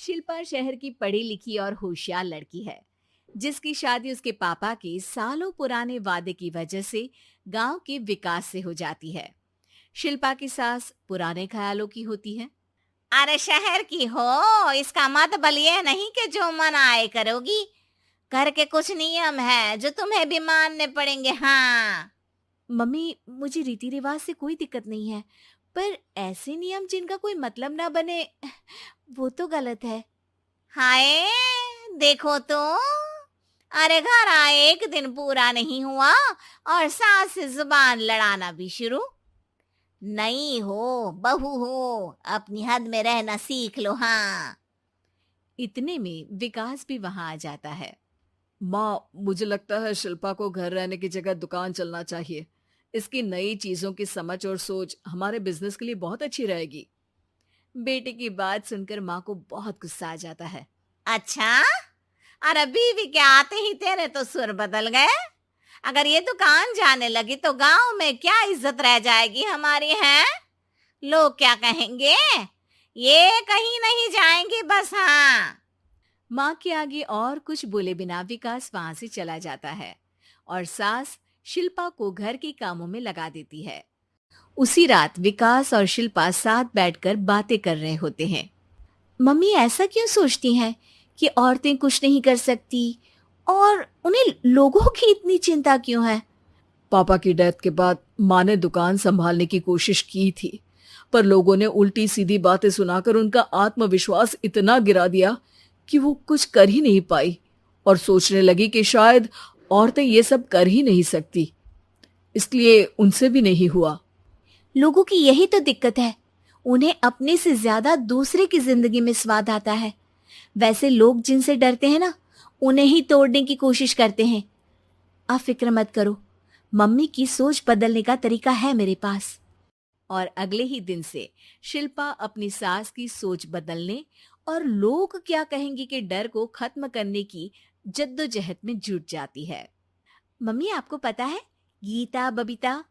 शिल्पा शहर की पढ़ी लिखी और होशियार लड़की है, जिसकी शादी उसके पापा के सालों पुराने वादे की वजह से गांव के विकास से हो जाती है। शिल्पा की सास पुराने ख्यालों की होती है। अरे शहर की हो, इसका मतलब ये नहीं कि जो मन आए करोगी। घर के कुछ नियम है जो तुम्हें भी मानने पड़ेंगे। हाँ। मम्मी, मुझे रीति रिवाज से कोई दिक्कत नहीं है, पर ऐसे नियम जिनका कोई मतलब ना बने, वो तो गलत है। हाय, देखो तो। अरे घर आए एक दिन पूरा नहीं हुआ और सास से जुबान लड़ाना भी शुरू। नहीं हो, बहू हो, अपनी हद में रहना सीख लो। हाँ। इतने में विकास भी वहां आ जाता है। माँ, मुझे लगता है शिल्पा को घर रहने की जगह दुकान चलना चाहिए। इसकी नई चीजों की समझ और सोच हमारे बिजनेस के लिए बहुत अच्छी रहेगी। बेटे की बात सुनकर माँ को बहुत गुस्सा आ जाता है। अच्छा, अरे बीवी के आते ही तेरे तो सुर बदल गए। अगर ये दुकान जाने लगी तो गांव में क्या इज्जत रह जाएगी हमारी है। लोग क्या कहेंगे। ये कहीं नहीं जाएंगी बस। हाँ। माँ के आगे और कुछ बोले बिना विकास वहां से चला जाता है और सास शिल्पा को घर के कामों में लगा देती है। उसी रात विकास और शिल्पा साथ बैठकर बातें कर रहे होते हैं। मम्मी ऐसा क्यों सोचती हैं कि औरतें कुछ नहीं कर सकती, और उन्हें लोगों की इतनी चिंता क्यों है? पापा की डेथ के बाद माँ ने दुकान संभालने की कोशिश की थी, पर लोगों ने उल्टी सीधी बातें सुनाकर उनका आत्मविश्वास इतना गिरा दिया कि वो कुछ कर ही नहीं पाई और सोचने लगी कि शायद औरतें ये सब कर ही नहीं सकती। इसलिए उनसे भी नहीं हुआ। लोगों की यही तो दिक्कत है, उन्हें अपने से ज्यादा दूसरे की जिंदगी में स्वाद आता है। वैसे लोग जिनसे डरते हैं ना, उन्हें ही तोड़ने की कोशिश करते हैं। आप फिक्र मत करो, मम्मी की सोच बदलने का तरीका है मेरे पास। और अगले ही दिन से शिल्पा अपनी सास की सोच बदलने और लोग क्या कहेंगे के डर को खत्म करने की जद्दोजहद में जुट जाती है। मम्मी, आपको पता है, गीता बबीता,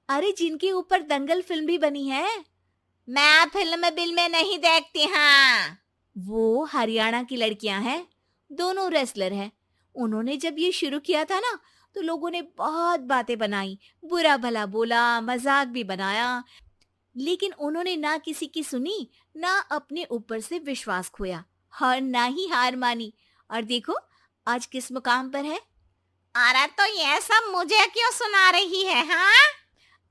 अरे जिनके ऊपर दंगल फिल्म भी बनी है, मैं फिल्म बिल में नहीं देखती। हाँ। वो हरियाणा की लड़कियां हैं। दोनों रेसलर हैं। उन्होंने जब ये शुरू किया था ना, तो लोगों ने बहुत बातें बनाई, बुरा भला बोला, मजाक भी बनाया, लेकिन उन्होंने ना किसी की सुनी, ना अपने ऊपर से विश्वास खोया और ना ही हार मानी। और देखो आज किस मुकाम पर है। अरे तो ये सब मुझे क्यों सुना रही है। हाँ।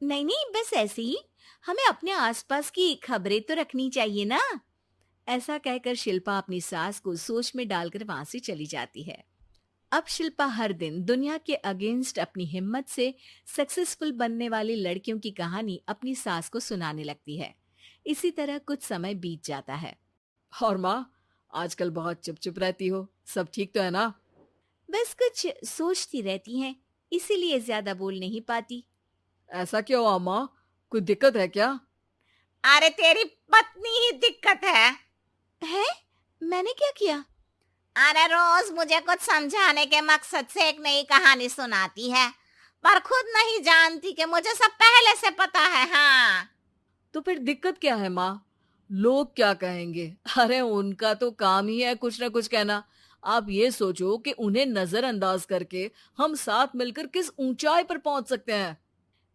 नहीं नहीं, बस ऐसे ही, हमें अपने आसपास की खबरें तो रखनी चाहिए ना। ऐसा कहकर शिल्पा अपनी सास को सोच में डालकर वहां से चली जाती है। अब शिल्पा हर दिन दुनिया के अगेंस्ट अपनी हिम्मत से सक्सेसफुल बनने वाली लड़कियों की कहानी अपनी सास को सुनाने लगती है। इसी तरह कुछ समय बीत जाता है। और माँ, आजकल बहुत चुप चुप रहती हो, सब ठीक तो है ना? बस कुछ सोचती रहती हैं, इसीलिए ज्यादा बोल नहीं पाती। ऐसा क्यों हुआ माँ? कोई दिक्कत है क्या? अरे तेरी पत्नी ही दिक्कत है। है? मैंने क्या किया? अरे रोज मुझे कुछ समझाने के मकसद से एक नई कहानी सुनाती है, पर खुद नहीं जानती कि मुझे सब पहले से पता है। हाँ। तो फिर दिक्कत क्या है माँ? लोग क्या कहेंगे? अरे उनका तो काम ही है कुछ ना कुछ कहना। आप ये सोचो कि उन्हें नजरअंदाज करके हम साथ मिलकर किस ऊंचाई पर पहुंच सकते हैं।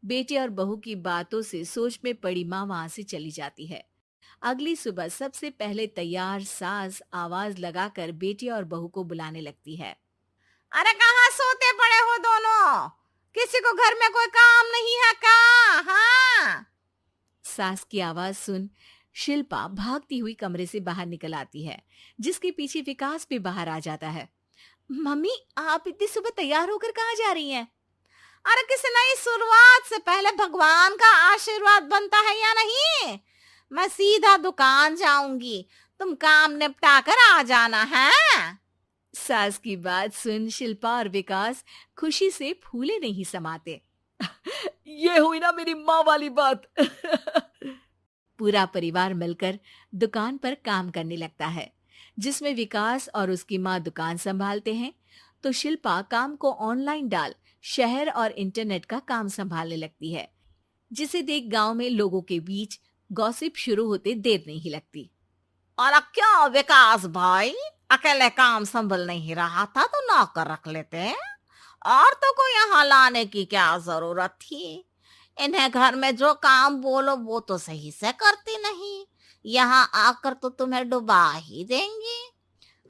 बेटे और बहू की बातों से सोच में पड़ी माँ वहां से चली जाती है। अगली सुबह सबसे पहले तैयार सास आवाज लगाकर बेटी और बहू को बुलाने लगती है। अरे कहाँ सोते पड़े हो दोनों? किसी को घर में कोई काम नहीं है का? हाँ। सास की आवाज सुन शिल्पा भागती हुई कमरे से बाहर निकल आती है, जिसके पीछे विकास भी बाहर आ जाता है। मम्मी, आप इतनी सुबह तैयार होकर कहाँ जा रही हैं? अरे किसी नई शुरुआत से पहले भगवान का आशीर्वाद बनता है या नहीं? मैं सीधा दुकान जाऊंगी, तुम काम निपटा कर आ जाना है। सास की बात सुन शिल्पा और विकास खुशी से फूले नहीं समाते। ये हुई ना मेरी माँ वाली बात। पूरा परिवार मिलकर दुकान पर काम करने लगता है, जिसमें विकास और उसकी माँ दुकान संभालते हैं, तो शिल्पा काम को ऑनलाइन डाल शहर और इंटरनेट का काम संभालने लगती है, जिसे देख गांव में लोगों के बीच गॉसिप शुरू होते देर नहीं लगती। और क्या विकास भाई, अकेले काम संभल नहीं रहा था तो नौकर रख लेते। औरतों को यहाँ लाने की क्या जरूरत थी? इन्हें घर में जो काम बोलो वो तो सही से करती नहीं, यहाँ आकर तो तुम्हें डुबा ही देंगी।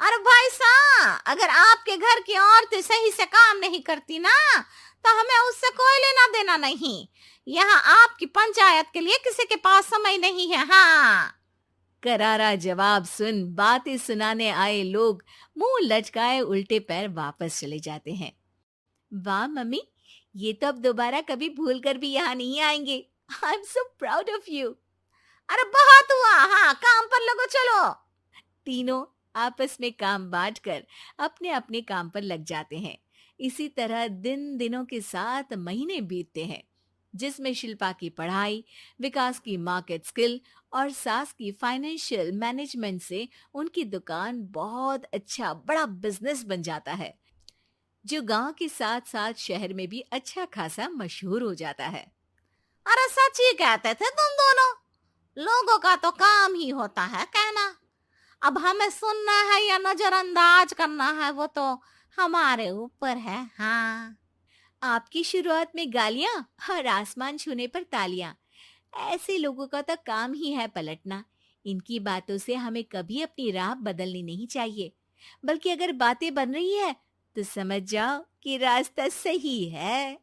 अरे भाई साहब, अगर आपके घर की औरतें सही से काम नहीं करती ना, तो हमें उससे कोई लेना देना नहीं। यहाँ आपकी पंचायत के लिए किसी के पास समय नहीं है। हाँ, करारा जवाब सुन बातें सुनाने आए लोग मुंह लटकाए उल्टे पैर वापस चले जाते हैं। वाह मम्मी, ये तो अब दोबारा कभी भूल कर भी यहाँ नहीं आएंगे। I am so proud of you. अरे बहुत हुआ, हाँ काम पर लगो चलो। तीनों आपस में काम बांटकर अपने अपने काम पर लग जाते हैं। इसी तरह दिन दिनों के साथ महीने बीतते हैं, जिसमें शिल्पा की पढ़ाई, विकास की मार्केट स्किल और सास की फाइनेंशियल मैनेजमेंट से उनकी दुकान बहुत अच्छा बड़ा बिजनेस बन जाता है, जो गांव के साथ साथ शहर में भी अच्छा खासा मशहूर हो जाता है। अरे सच ही कहते थे तुम दोनों, लोगों का तो काम ही होता है कहना। अब हमें सुनना है या नजरअंदाज करना है वो तो हमारे ऊपर है। हाँ, आपकी शुरुआत में गालियां और आसमान छूने पर तालियां, ऐसे लोगों का तो काम ही है पलटना। इनकी बातों से हमें कभी अपनी राह बदलनी नहीं चाहिए, बल्कि अगर बातें बन रही है तो समझ जाओ कि रास्ता सही है।